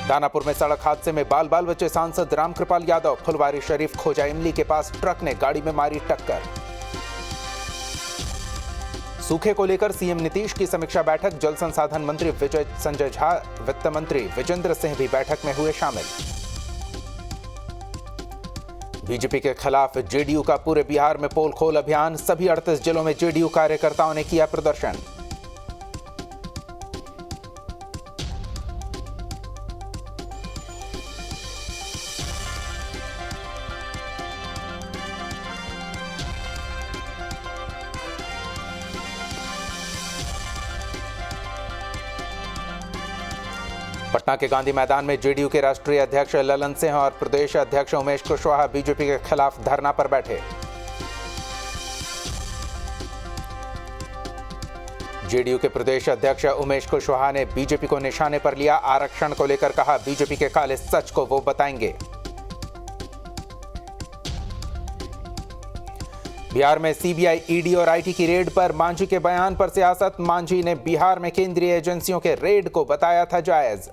दानापुर में सड़क हादसे में बाल बाल बचे सांसद रामकृपाल यादव। फुलवारी शरीफ खोजा इमली के पास ट्रक ने गाड़ी में मारी टक्कर। सूखे को लेकर सीएम नीतीश की समीक्षा बैठक। जल संसाधन मंत्री संजय झा, वित्त मंत्री विजेंद्र सिंह भी बैठक में हुए शामिल। बीजेपी के खिलाफ जेडीयू का पूरे बिहार में पोल खोल अभियान। सभी 38 जिलों में जेडीयू कार्यकर्ताओं ने किया प्रदर्शन। पटना के गांधी मैदान में जेडीयू के राष्ट्रीय अध्यक्ष ललन सिंह और प्रदेश अध्यक्ष उमेश कुशवाहा बीजेपी के खिलाफ धरना पर बैठे। जेडीयू के प्रदेश अध्यक्ष उमेश कुशवाहा ने बीजेपी को निशाने पर लिया। आरक्षण को लेकर कहा, बीजेपी के काले सच को वो बताएंगे। बिहार में सीबीआई, ईडी और आईटी की रेड पर मांझी के बयान पर सियासत। मांझी ने बिहार में केंद्रीय एजेंसियों के रेड को बताया था जायज।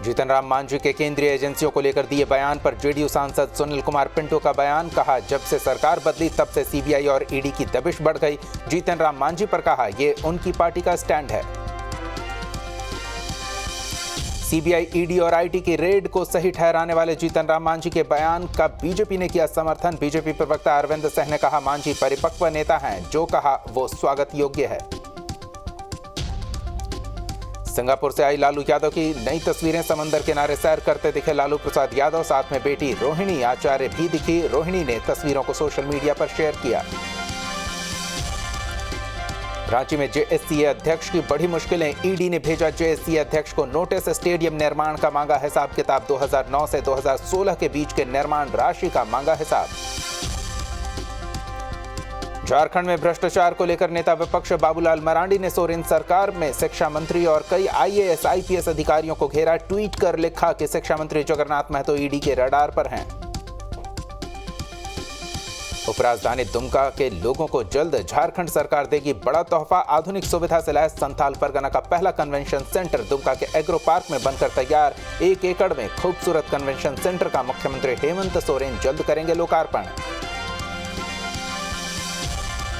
जीतन राम मांझी के केंद्रीय एजेंसियों को लेकर दिए बयान पर जेडीयू सांसद सुनील कुमार पिंटू का बयान। कहा, जब से सरकार बदली तब से सीबीआई और ईडी की दबिश बढ़ गई। जीतन राम मांझी पर कहा, ये उनकी पार्टी का स्टैंड है। सीबीआई, ईडी और आईटी की रेड को सही ठहराने वाले जीतन राम मांझी के बयान का बीजेपी ने किया समर्थन। बीजेपी प्रवक्ता अरविंद सिंह ने कहा, मांझी परिपक्व नेता हैं, जो कहा वो स्वागत योग्य है। सिंगापुर से आई लालू यादव की नई तस्वीरें। समंदर किनारे सैर करते दिखे लालू प्रसाद यादव, साथ में बेटी रोहिणी आचार्य भी दिखी। रोहिणी ने तस्वीरों को सोशल मीडिया पर शेयर किया। रांची में जेएससीए अध्यक्ष की बड़ी मुश्किलें। ईडी ने भेजा जेएससीए अध्यक्ष को नोटिस। स्टेडियम निर्माण का मांगा हिसाब किताब। 2009 से 2016 के बीच के निर्माण राशि का मांगा हिसाब। झारखंड में भ्रष्टाचार को लेकर नेता विपक्ष बाबूलाल मरांडी ने सोरेन सरकार में शिक्षा मंत्री और कई आईएएस आईपीएस अधिकारियों को घेरा। ट्वीट कर लिखा कि शिक्षा मंत्री जगन्नाथ महतो ईडी के रडार पर हैं। उपराजधानी दुमका के लोगों को जल्द झारखंड सरकार देगी बड़ा तोहफा। आधुनिक सुविधा से लैस संथाल परगना का पहला कन्वेंशन सेंटर दुमका के एग्रो पार्क में बनकर तैयार। 1 एकड़ में खूबसूरत कन्वेंशन सेंटर का मुख्यमंत्री हेमंत सोरेन जल्द करेंगे लोकार्पण।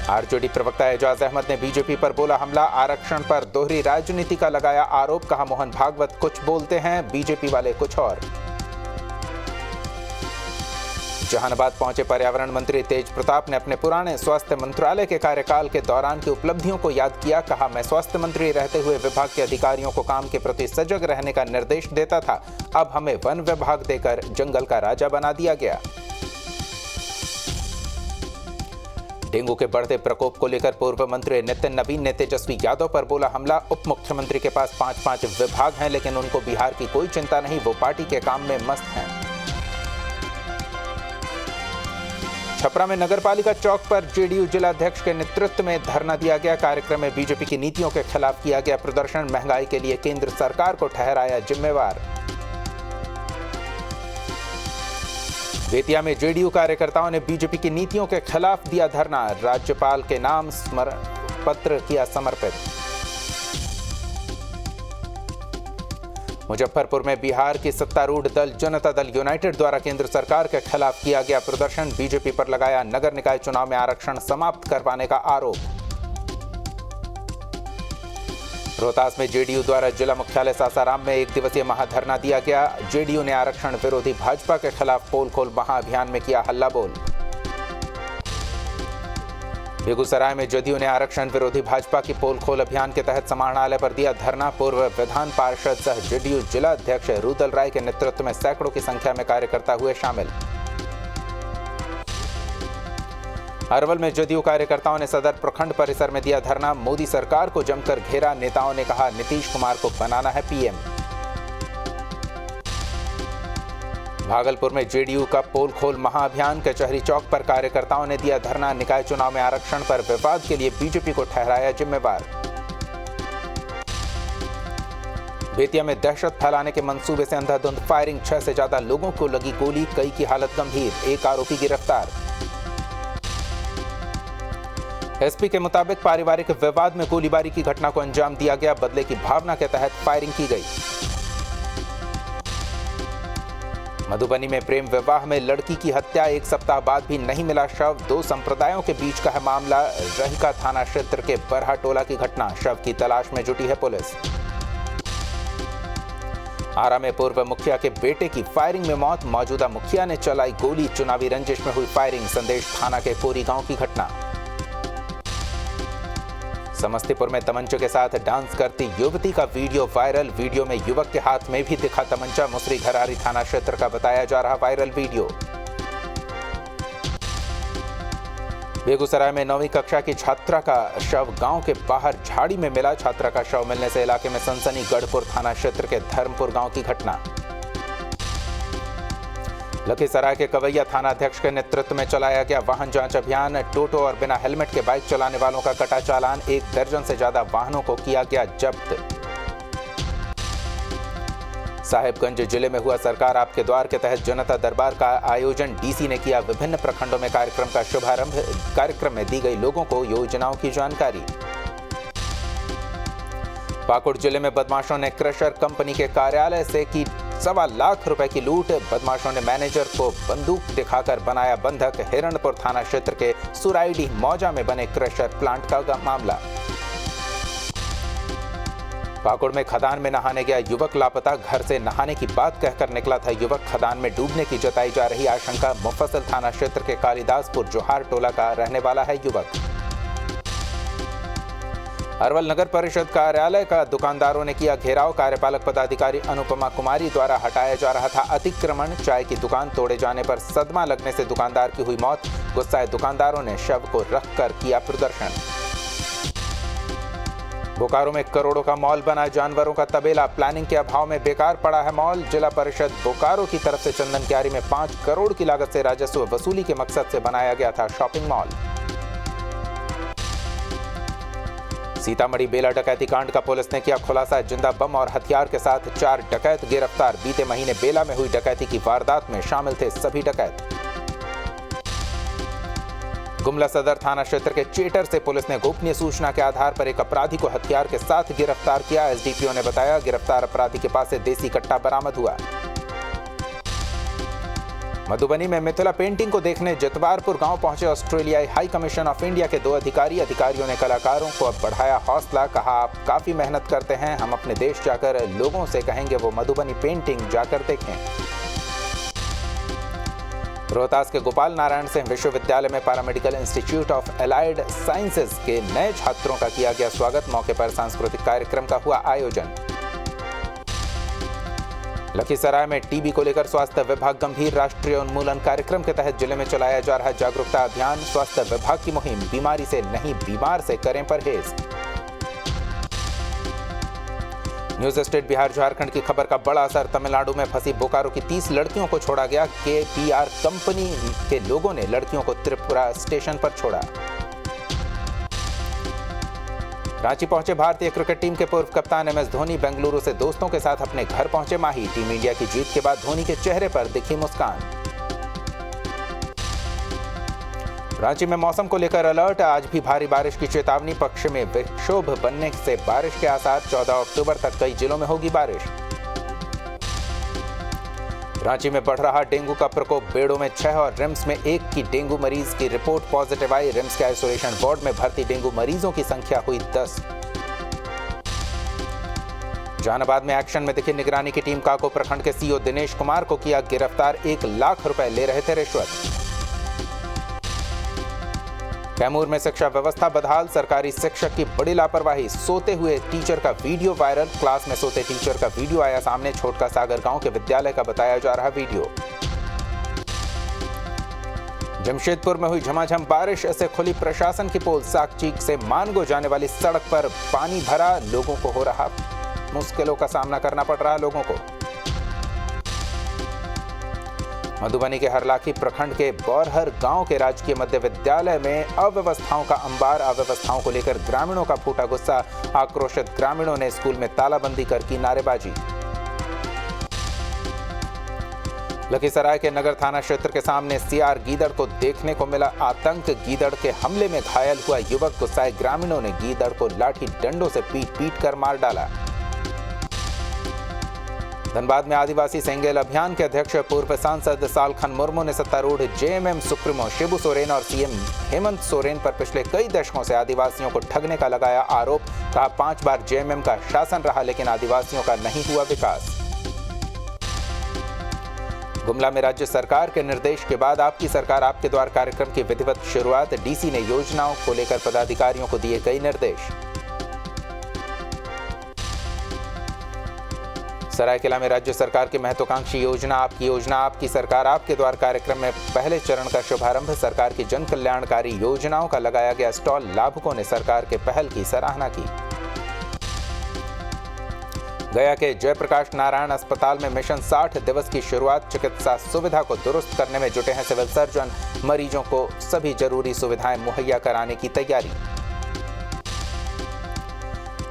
आरजेडी प्रवक्ता एजाज अहमद ने बीजेपी पर बोला हमला। आरक्षण पर दोहरी राजनीति का लगाया आरोप। कहा, मोहन भागवत कुछ बोलते हैं, बीजेपी वाले कुछ और। जहानाबाद पहुंचे पर्यावरण मंत्री तेज प्रताप ने अपने पुराने स्वास्थ्य मंत्रालय के कार्यकाल के दौरान की उपलब्धियों को याद किया। कहा, मैं स्वास्थ्य मंत्री रहते हुए विभाग के अधिकारियों को काम के प्रति सजग रहने का निर्देश देता था। अब हमें वन विभाग देकर जंगल का राजा बना दिया गया। डेंगू के बढ़ते प्रकोप को लेकर पूर्व मंत्री नितिन नवीन ने तेजस्वी यादव पर बोला हमला। उप मुख्यमंत्री के पास 5-5 विभाग हैं, लेकिन उनको बिहार की कोई चिंता नहीं, वो पार्टी के काम में मस्त हैं। छपरा में नगरपालिका चौक पर जेडीयू जिलाध्यक्ष के नेतृत्व में धरना दिया गया। कार्यक्रम में बीजेपी की नीतियों के खिलाफ किया गया प्रदर्शन। महंगाई के लिए केंद्र सरकार को ठहराया जिम्मेवार। बेतिया में जेडीयू कार्यकर्ताओं ने बीजेपी की नीतियों के खिलाफ दिया धरना। राज्यपाल के नाम स्मरण पत्र किया समर्पित। मुजफ्फरपुर में बिहार की सत्तारूढ़ दल जनता दल यूनाइटेड द्वारा केंद्र सरकार के खिलाफ किया गया प्रदर्शन। बीजेपी पर लगाया नगर निकाय चुनाव में आरक्षण समाप्त करवाने का आरोप। रोहतास में जेडीयू द्वारा जिला मुख्यालय सासाराम में 1 दिवसीय महाधरना दिया गया। जेडीयू ने आरक्षण विरोधी भाजपा के खिलाफ पोल खोल महाअभियान में किया हल्ला बोल। बेगूसराय में जदयू ने आरक्षण विरोधी भाजपा की पोल खोल अभियान के तहत समाहरणालय पर दिया धरना। पूर्व विधान पार्षद सह जेडीयू जिला अध्यक्ष रुदल राय के नेतृत्व में सैकड़ों की संख्या में कार्यकर्ता हुए शामिल। अरवल में जदयू कार्यकर्ताओं ने सदर प्रखंड परिसर में दिया धरना। मोदी सरकार को जमकर घेरा। नेताओं ने कहा, नीतीश कुमार को बनाना है पीएम। भागलपुर में जेडीयू का पोल खोल महाअभियान। कचहरी चौक पर कार्यकर्ताओं ने दिया धरना। निकाय चुनाव में आरक्षण पर विवाद के लिए बीजेपी को ठहराया जिम्मेवार। बेतिया में दहशत फैलाने के मंसूबे से अंधाधुंध फायरिंग, 6 से ज्यादा लोगों को लगी गोली, कई की हालत गंभीर, एक आरोपी गिरफ्तार। एसपी के मुताबिक पारिवारिक विवाद में गोलीबारी की घटना को अंजाम दिया गया, बदले की भावना के तहत फायरिंग की गई। मधुबनी में प्रेम विवाह में लड़की की हत्या, 1 सप्ताह बाद भी नहीं मिला शव, 2 संप्रदायों के बीच का है मामला, रहिका थाना क्षेत्र के बरहा टोला की घटना, शव की तलाश में जुटी है पुलिस। आरा में पूर्व मुखिया के बेटे की फायरिंग में मौत, मौजूदा मुखिया ने चलाई गोली, चुनावी रंजिश में हुई फायरिंग, संदेश थाना के कोरी गांव की घटना। समस्तीपुर में तमंचे के साथ डांस करती युवती का वीडियो वायरल, वीडियो में युवक के हाथ में भी दिखा तमंचा, मुसरी घरारी थाना क्षेत्र का बताया जा रहा वायरल वीडियो। बेगूसराय में 9वीं कक्षा की छात्रा का शव गांव के बाहर झाड़ी में मिला, छात्रा का शव मिलने से इलाके में सनसनी, गढ़पुर थाना क्षेत्र के धर्मपुर गांव की घटना। लखीसराय के कवैया थानाध्यक्ष के नेतृत्व में चलाया गया वाहन जांच अभियान, टोटो और बिना हेलमेट के बाइक चलाने वालों का कटा चालान, 1 दर्जन से ज्यादा वाहनों को किया गया जब्त। साहिबगंज जिले में हुआ सरकार आपके द्वार के तहत जनता दरबार का आयोजन, डीसी ने किया विभिन्न प्रखंडों में कार्यक्रम का शुभारंभ, कार्यक्रम में दी गई लोगों को योजनाओं की जानकारी। पाकुड़ जिले में बदमाशों ने क्रशर कंपनी के कार्यालय से की 1.25 लाख रुपए की लूट, बदमाशों ने मैनेजर को बंदूक दिखाकर बनाया बंधक, हिरणपुर थाना क्षेत्र के सुराईडी मौजा में बने क्रशर प्लांट का मामला। पाकुड़ में खदान में नहाने गया युवक लापता, घर से नहाने की बात कहकर निकला था युवक, खदान में डूबने की जताई जा रही आशंका, मुफस्सिल थाना क्षेत्र के कालिदासपुर जोहार टोला का रहने वाला है युवक। अरवल नगर परिषद कार्यालय का दुकानदारों ने किया घेराव, कार्यपालक पदाधिकारी अनुपमा कुमारी द्वारा हटाया जा रहा था अतिक्रमण, चाय की दुकान तोड़े जाने पर सदमा लगने से दुकानदार की हुई मौत, गुस्साए दुकानदारों ने शव को रखकर किया प्रदर्शन। बोकारो में करोड़ों का मॉल बना, जानवरों का तबेला, प्लानिंग के अभाव में बेकार पड़ा है मॉल, जिला परिषद बोकारो की तरफ से चंदन क्यारी में 5 करोड़ की लागत से राजस्व वसूली के मकसद से बनाया गया था शॉपिंग मॉल। सीतामढ़ी बेला डकैती कांड का पुलिस ने किया खुलासा, जिंदा बम और हथियार के साथ 4 डकैत गिरफ्तार, बीते महीने बेला में हुई डकैती की वारदात में शामिल थे सभी डकैत। गुमला सदर थाना क्षेत्र के चेटर से पुलिस ने गोपनीय सूचना के आधार पर एक अपराधी को हथियार के साथ गिरफ्तार किया, एसडीपीओ ने बताया गिरफ्तार अपराधी के पास से देसी कट्टा बरामद हुआ। मधुबनी में मिथिला पेंटिंग को देखने जतवारपुर गांव पहुंचे ऑस्ट्रेलियाई हाई कमीशन ऑफ इंडिया के 2 अधिकारी, अधिकारियों ने कलाकारों को अब बढ़ाया हौसला, कहा आप काफी मेहनत करते हैं, हम अपने देश जाकर लोगों से कहेंगे वो मधुबनी पेंटिंग जाकर देखें। रोहतास के गोपाल नारायण सिंह विश्वविद्यालय में paramedical institute of allied sciences के नए छात्रों का किया गया स्वागत, मौके पर सांस्कृतिक कार्यक्रम का हुआ आयोजन। लखीसराय में टीबी को लेकर स्वास्थ्य विभाग गंभीर, राष्ट्रीय उन्मूलन कार्यक्रम के तहत जिले में चलाया जा रहा जागरूकता अभियान, स्वास्थ्य विभाग की मुहिम, बीमारी से नहीं बीमार से करें परहेज। न्यूज स्टेट बिहार झारखंड की खबर का बड़ा असर, तमिलनाडु में फंसी बोकारो की 30 लड़कियों को छोड़ा गया, KPR कंपनी के लोगों ने लड़कियों को त्रिपुरा स्टेशन पर छोड़ा। रांची पहुंचे भारतीय क्रिकेट टीम के पूर्व कप्तान MS धोनी, बेंगलुरु से दोस्तों के साथ अपने घर पहुंचे माही, टीम इंडिया की जीत के बाद धोनी के चेहरे पर दिखी मुस्कान। रांची में मौसम को लेकर अलर्ट, आज भी भारी बारिश की चेतावनी, पश्चिम में विक्षोभ बनने से बारिश के आसार, 14 अक्टूबर तक कई जिलों में होगी बारिश। रांची में बढ़ रहा डेंगू का प्रकोप, बेड़ो में 6 और रिम्स में 1 की डेंगू मरीज की रिपोर्ट पॉजिटिव आई, रिम्स के आइसोलेशन वार्ड में भर्ती डेंगू मरीजों की संख्या हुई 10। जहानाबाद में एक्शन में दिखी निगरानी की टीम, काको प्रखंड के सीओ दिनेश कुमार को किया गिरफ्तार, 1 लाख रुपए ले रहे थे रिश्वत। कैमूर में शिक्षा व्यवस्था बदहाल, सरकारी शिक्षक की बड़ी लापरवाही, सोते हुए टीचर का वीडियो वायरल, क्लास में सोते टीचर का वीडियो आया सामने, छोटका सागर गांव के विद्यालय का बताया जा रहा वीडियो। जमशेदपुर में हुई झमाझम बारिश से खुली प्रशासन की पोल, साकचीक से मानगो जाने वाली सड़क पर पानी भरा, लोगों को हो रहा मुश्किलों का सामना करना पड़ रहा लोगों को। मधुबनी के हरलाखी प्रखंड के बौरहर गांव के राजकीय मध्य विद्यालय में अव्यवस्थाओं का अंबार। अव्यवस्थाओं को लेकर ग्रामीणों का फूटा गुस्सा। आक्रोशित ग्रामीणों ने स्कूल में तालाबंदी कर की नारेबाजी। लखीसराय के नगर थाना क्षेत्र के सामने सीआर गीदड़ को देखने को मिला आतंक। गीदड़ के हमले में घायल हुआ युवक। गुस्साए ग्रामीणों ने गीदड़ को लाठी डंडों से पीट कर मार डाला। धनबाद में आदिवासी सेंगेल अभियान के अध्यक्ष पूर्व सांसद सालखन मुर्मू ने सत्तारूढ़ जेएमएम सुप्रीमो शिबू सोरेन और सीएम हेमंत सोरेन पर पिछले कई दशकों से आदिवासियों को ठगने का लगाया आरोप। कहा 5 बार जेएमएम का शासन रहा लेकिन आदिवासियों का नहीं हुआ विकास। गुमला में राज्य सरकार के निर्देश के बाद आपकी सरकार आपके द्वार कार्यक्रम की विधिवत शुरुआत। डीसी ने योजनाओं को लेकर पदाधिकारियों को दिए कई निर्देश। सरायकेला में राज्य सरकार की महत्वाकांक्षी योजना आपकी सरकार आपके द्वार कार्यक्रम में पहले चरण का शुभारंभ। सरकार की जन कल्याणकारी योजनाओं का लगाया गया स्टॉल। लाभुकों ने सरकार के पहल की सराहना की। गया के जयप्रकाश नारायण अस्पताल में मिशन 60 दिवस की शुरुआत। चिकित्सा सुविधा को दुरुस्त करने में जुटे हैं सिविल सर्जन। मरीजों को सभी जरूरी सुविधाएं मुहैया कराने की तैयारी।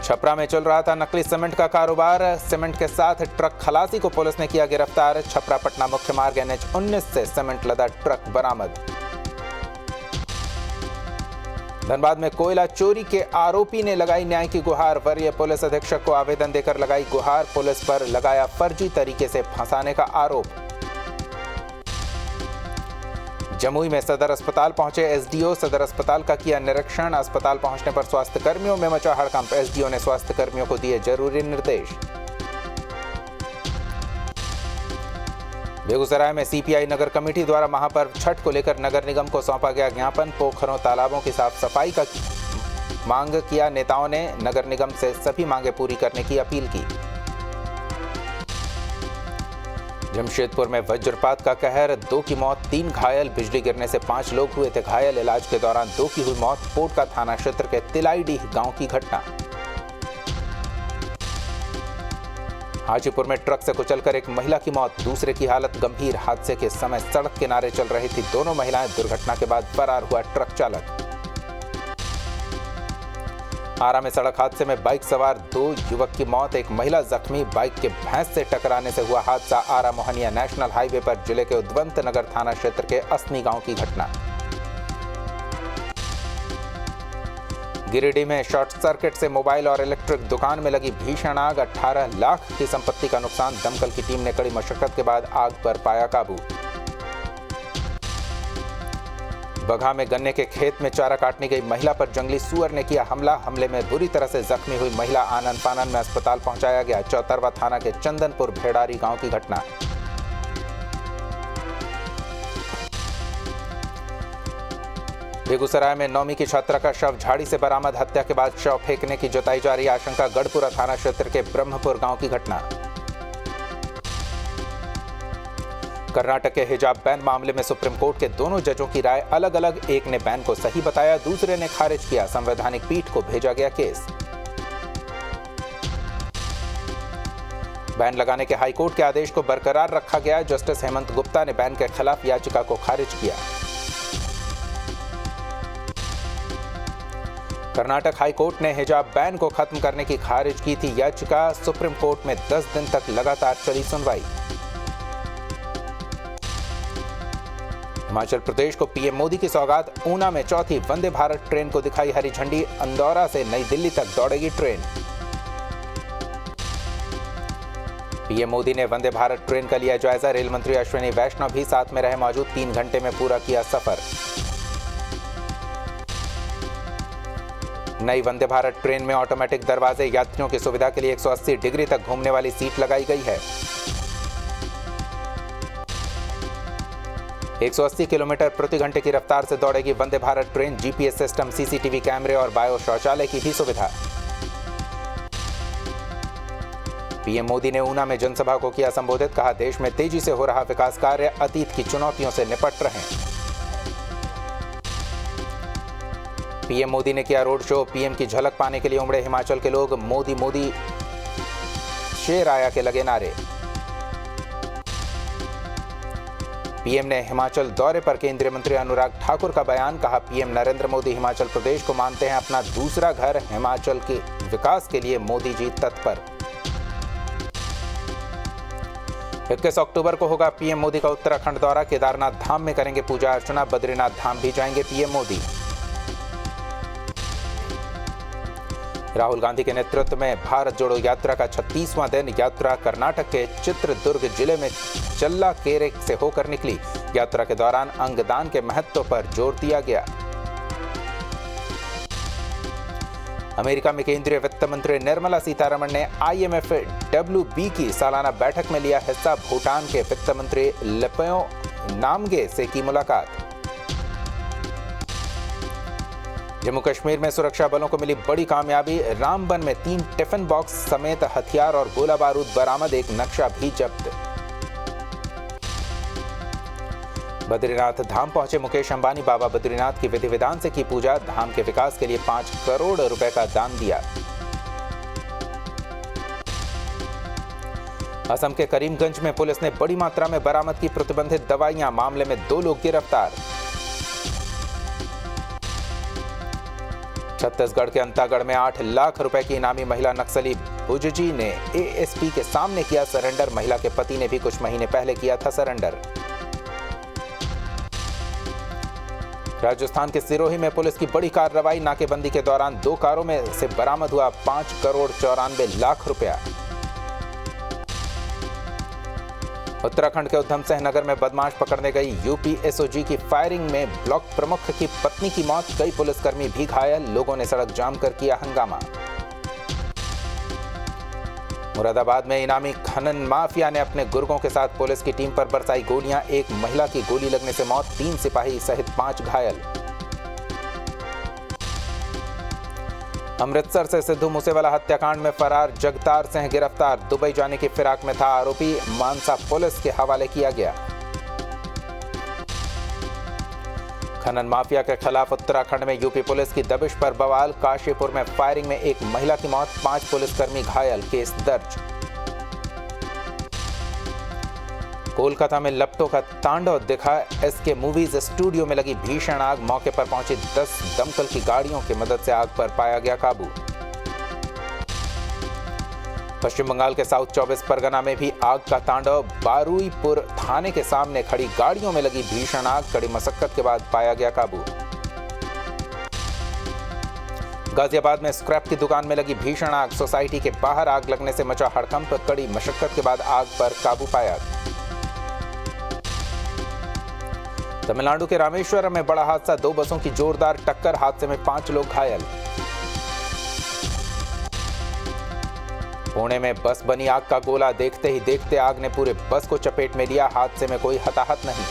छपरा में चल रहा था नकली सीमेंट का कारोबार। सीमेंट के साथ ट्रक खलासी को पुलिस ने किया गिरफ्तार। छपरा पटना मुख्य मार्ग NH-19 से सीमेंट लदा ट्रक बरामद। धनबाद में कोयला चोरी के आरोपी ने लगाई न्याय की गुहार। वरीय पुलिस अधीक्षक को आवेदन देकर लगाई गुहार। पुलिस पर लगाया फर्जी तरीके से फंसाने का आरोप। जमुई में सदर अस्पताल पहुंचे एसडीओ। सदर अस्पताल का किया निरीक्षण। अस्पताल पहुंचने पर स्वास्थ्य कर्मियों में मचा हड़कंप। एसडीओ ने स्वास्थ्य कर्मियों को दिए जरूरी निर्देश। बेगूसराय में सीपीआई नगर कमेटी द्वारा महापर्व छठ को लेकर नगर निगम को सौंपा गया ज्ञापन। पोखरों तालाबों की साफ सफाई का मांग किया। नेताओं ने नगर निगम से सभी मांगे पूरी करने की अपील की। जमशेदपुर में वज्रपात का कहर। 2 की मौत 3 घायल। बिजली गिरने से 5 लोग हुए थे घायल। इलाज के दौरान 2 की हुई मौत। पोटका थाना क्षेत्र के तिलाईडीह गांव की घटना। हाजीपुर में ट्रक से कुचलकर एक महिला की मौत। दूसरे की हालत गंभीर। हादसे के समय सड़क किनारे चल रही थी दोनों महिलाएं। दुर्घटना के बाद फरार हुआ ट्रक चालक। आरा में सड़क हादसे में बाइक सवार 2 युवक की मौत। एक महिला जख्मी। बाइक के भैंस से टकराने से हुआ हादसा। आरा मोहनिया नेशनल हाईवे पर जिले के उद्वंत नगर थाना क्षेत्र के असनी गांव की घटना। गिरिडीह में शॉर्ट सर्किट से मोबाइल और इलेक्ट्रिक दुकान में लगी भीषण आग। 18 लाख की संपत्ति का नुकसान। दमकल की टीम ने कड़ी मशक्कत के बाद आग पर पाया काबू। बगहा में गन्ने के खेत में चारा काटने गई महिला पर जंगली सूअर ने किया हमला। हमले में बुरी तरह से जख्मी हुई महिला आनन फानन में अस्पताल पहुंचाया गया। चौतरवा थाना के चंदनपुर भेड़ारी गांव की घटना। बेगूसराय में 9वीं की छात्रा का शव झाड़ी से बरामद। हत्या के बाद शव फेंकने की जताई जा रही आशंका। गढ़पुरा थाना क्षेत्र के ब्रह्मपुर गांव की घटना। कर्नाटक के हिजाब बैन मामले में सुप्रीम कोर्ट के दोनों जजों की राय अलग अलग। एक ने बैन को सही बताया, दूसरे ने खारिज किया। संवैधानिक पीठ को भेजा गया केस। बैन लगाने के हाईकोर्ट के आदेश को बरकरार रखा गया। जस्टिस हेमंत गुप्ता ने बैन के खिलाफ याचिका को खारिज किया। कर्नाटक हाईकोर्ट ने हिजाब बैन को खत्म करने की खारिज की थी याचिका। सुप्रीम कोर्ट में 10 दिन तक लगातार चली सुनवाई। हिमाचल प्रदेश को पीएम मोदी की सौगात। ऊना में चौथी वंदे भारत ट्रेन को दिखाई हरी झंडी। इंदौरा से नई दिल्ली तक दौड़ेगी ट्रेन। पीएम मोदी ने वंदे भारत ट्रेन का लिया जायजा। रेल मंत्री अश्विनी वैष्णव भी साथ में रहे मौजूद। 3 घंटे में पूरा किया सफर। नई वंदे भारत ट्रेन में ऑटोमेटिक दरवाजे। यात्रियों की सुविधा के लिए 180 डिग्री तक घूमने वाली सीट लगाई गई है। 180 किलोमीटर प्रति घंटे की रफ्तार से दौड़ेगी Vande Bharat train. GPS system, CCTV कैमरे और बायो शौचालय की भी सुविधा। पीएम मोदी ने ऊना में जनसभा को किया संबोधित। कहा, देश में तेजी से हो रहा विकास कार्य अतीत की चुनौतियों से निपट रहे हैं। पीएम मोदी ने किया रोड शो। पीएम की झलक पाने के लिए उमड़े हिमाचल के लोग। मोदी मोदी शेर आया के लगे नारे। पीएम ने हिमाचल दौरे पर केंद्रीय मंत्री अनुराग ठाकुर का बयान, कहा पीएम नरेंद्र मोदी हिमाचल प्रदेश को मानते हैं अपना दूसरा घर, हिमाचल के विकास के लिए मोदी जी तत्पर। 21 अक्टूबर को होगा पीएम मोदी का उत्तराखंड दौरा, केदारनाथ धाम में करेंगे पूजा अर्चना, बद्रीनाथ धाम भी जाएंगे पीएम मोदी। राहुल गांधी के नेतृत्व में भारत जोड़ो यात्रा का 36वां दिन, यात्रा कर्नाटक के चित्रदुर्ग जिले में चल्लाकेरे से होकर निकली। यात्रा के दौरान अंगदान के महत्व पर जोर दिया गया। अमेरिका में केंद्रीय वित्त मंत्री निर्मला सीतारमण ने IMF-WB की सालाना बैठक में लिया हिस्सा। भूटान के वित्त मंत्री लेपेओ नामगे से की मुलाकात। जम्मू कश्मीर में सुरक्षा बलों को मिली बड़ी कामयाबी, रामबन में 3 टिफिन बॉक्स समेत हथियार और गोला बारूद बरामद, एक नक्शा भी जब्त। बद्रीनाथ धाम पहुंचे मुकेश अंबानी, बाबा बद्रीनाथ की विधि विधान से की पूजा, धाम के विकास के लिए 5 करोड़ रुपए का दान दिया। असम के करीमगंज में पुलिस ने बड़ी मात्रा में बरामद की प्रतिबंधित दवाइयां, मामले में 2 लोग गिरफ्तार। छत्तीसगढ़ के अंतागढ़ में 8 लाख रुपए की इनामी महिला नक्सली भुजजी ने ASP के सामने किया सरेंडर, महिला के पति ने भी कुछ महीने पहले किया था सरेंडर। राजस्थान के सिरोही में पुलिस की बड़ी कार्रवाई, नाकेबंदी के दौरान 2 कारों में से बरामद हुआ 5 करोड़ 94 लाख रुपया। उत्तराखंड के उधम सिंह नगर में बदमाश पकड़ने गई यूपी SOG की फायरिंग में ब्लॉक प्रमुख की पत्नी की मौत, कई पुलिसकर्मी भी घायल, लोगों ने सड़क जाम कर किया हंगामा। मुरादाबाद में इनामी खनन माफिया ने अपने गुर्गों के साथ पुलिस की टीम पर बरसाई गोलियां, एक महिला की गोली लगने से मौत, 3 सिपाही सहित 5 घायल। अमृतसर से सिद्धू मूसेवाला हत्याकांड में फरार जगतार सिंह गिरफ्तार, दुबई जाने की फिराक में था आरोपी, मानसा पुलिस के हवाले किया गया। खनन माफिया के खिलाफ उत्तराखंड में यूपी पुलिस की दबिश पर बवाल, काशीपुर में फायरिंग में एक महिला की मौत, 5 पुलिसकर्मी घायल, केस दर्ज। कोलकाता में लपटों का तांडव दिखा, SK मूवीज स्टूडियो में लगी भीषण आग, मौके पर पहुंची 10 दमकल की गाड़ियों की मदद से आग पर पाया गया काबू। पश्चिम बंगाल के साउथ 24 परगना में भी आग का तांडव, बारुईपुर थाने के सामने खड़ी गाड़ियों में लगी भीषण आग, कड़ी मशक्कत के बाद पाया गया काबू। गाजियाबाद में स्क्रैप की दुकान में लगी भीषण आग, सोसाइटी के बाहर आग लगने से मचा हड़कंप, कड़ी मशक्कत के बाद आग पर काबू पाया। तमिलनाडु के रामेश्वरम में बड़ा हादसा, 2 बसों की जोरदार टक्कर, हादसे में 5 लोग घायल। पुणे में बस बनी आग का गोला, देखते ही देखते आग ने पूरे बस को चपेट में लिया, हादसे में कोई हताहत नहीं।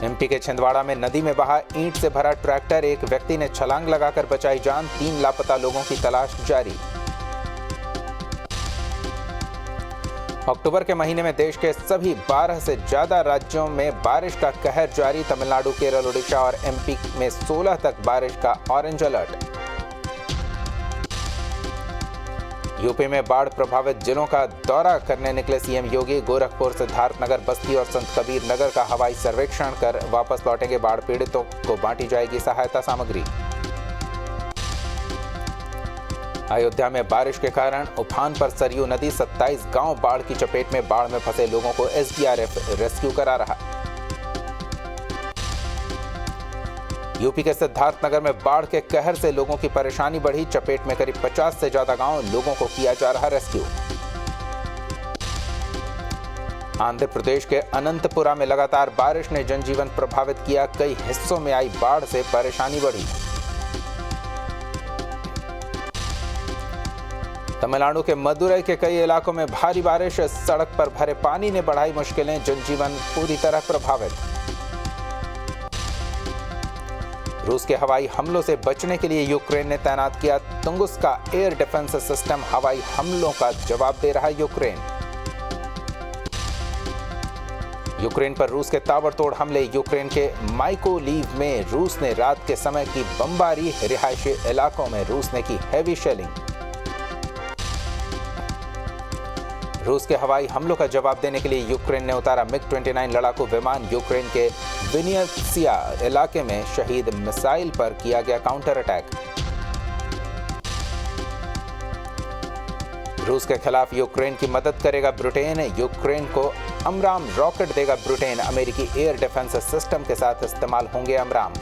MP के छिंदवाड़ा में नदी में बहा ईंट से भरा ट्रैक्टर, एक व्यक्ति ने छलांग लगाकर बचाई जान, 3 लापता लोगों की तलाश जारी। अक्टूबर के महीने में देश के सभी 12 से ज्यादा राज्यों में बारिश का कहर जारी, तमिलनाडु, केरल, ओडिशा और MP में 16 तक बारिश का ऑरेंज अलर्ट। यूपी में बाढ़ प्रभावित जिलों का दौरा करने निकले CM योगी, गोरखपुर, सिद्धार्थनगर, बस्ती और संत कबीर नगर का हवाई सर्वेक्षण कर वापस लौटेंगे, बाढ़ पीड़ितों को बांटी जाएगी सहायता सामग्री। अयोध्या में बारिश के कारण उफान पर सरयू नदी, 27 गांव बाढ़ की चपेट में, बाढ़ में फंसे लोगों को SDRF रेस्क्यू करा रहा। यूपी के सिद्धार्थनगर में बाढ़ के कहर से लोगों की परेशानी बढ़ी, चपेट में करीब 50 से ज्यादा गांव, लोगों को किया जा रहा रेस्क्यू। आंध्र प्रदेश के अनंतपुरा में लगातार बारिश ने जनजीवन प्रभावित किया, कई हिस्सों में आई बाढ़ से परेशानी बढ़ी। तमिलनाडु के मदुरई के कई इलाकों में भारी बारिश, सड़क पर भरे पानी ने बढ़ाई मुश्किलें, जनजीवन पूरी तरह प्रभावित। रूस के हवाई हमलों से बचने के लिए यूक्रेन ने तैनात किया तुंगुस्का एयर डिफेंस सिस्टम, हवाई हमलों का जवाब दे रहा यूक्रेन। यूक्रेन पर रूस के ताबड़तोड़ हमले, यूक्रेन के माइकोलीव में रूस ने रात के समय की बमबारी, रिहायशी इलाकों में रूस ने की हैवी शेलिंग। रूस के हवाई हमलों का जवाब देने के लिए यूक्रेन ने उतारा मिग-29 लड़ाकू विमान। यूक्रेन के विनित्सिया इलाके में शहीद मिसाइल पर किया गया काउंटर अटैक। रूस के खिलाफ यूक्रेन की मदद करेगा ब्रिटेन। यूक्रेन को अमराम रॉकेट देगा ब्रिटेन। अमेरिकी एयर डिफेंस सिस्टम के साथ इस्तेमाल होंगे अमराम।